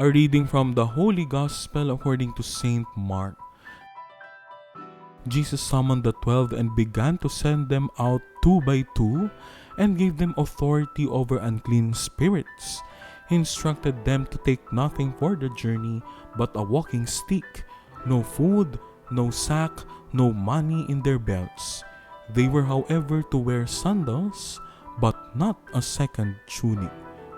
A reading from the Holy Gospel according to Saint Mark. Jesus summoned the 12 and began to send them out two by two and gave them authority over unclean spirits. He instructed them to take nothing for the journey but a walking stick, no food, no sack, no money in their belts. They were, however, to wear sandals, but not a second tunic.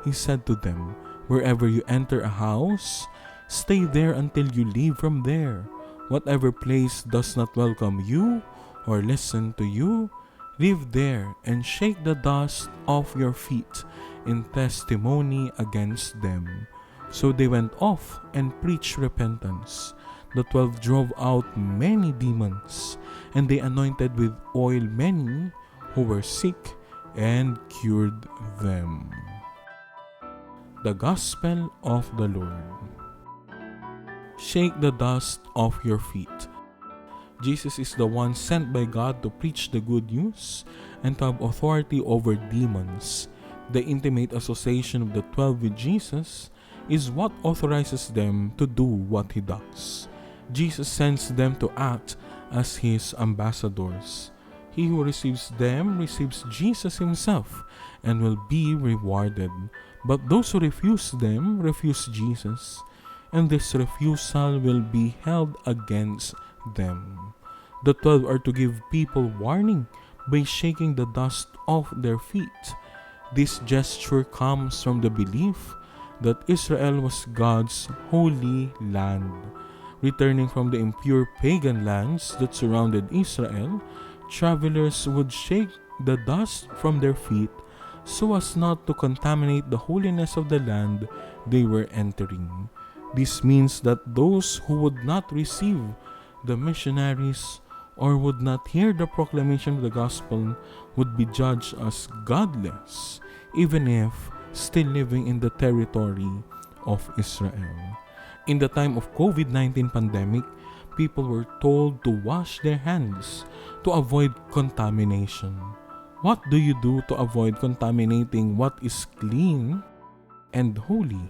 He said to them, "Wherever you enter a house, stay there until you leave from there. Whatever place does not welcome you or listen to you, leave there and shake the dust off your feet in testimony against them." So they went off and preached repentance. The 12 drove out many demons, and they anointed with oil many who were sick and cured them. The Gospel of the Lord. Shake the dust off your feet. Jesus is the one sent by God to preach the good news and to have authority over demons. The intimate association of the 12 with Jesus is what authorizes them to do what He does. Jesus sends them to act as His ambassadors. He who receives them receives Jesus Himself and will be rewarded. But those who refuse them refuse Jesus, and this refusal will be held against them. The 12 are to give people warning by shaking the dust off their feet. This gesture comes from the belief that Israel was God's holy land. Returning from the impure pagan lands that surrounded Israel, travelers would shake the dust from their feet so as not to contaminate the holiness of the land they were entering. This means that those who would not receive the missionaries or would not hear the proclamation of the gospel would be judged as godless, even if still living in the territory of Israel. In the time of COVID-19 pandemic, people were told to wash their hands to avoid contamination. What do you do to avoid contaminating what is clean and holy?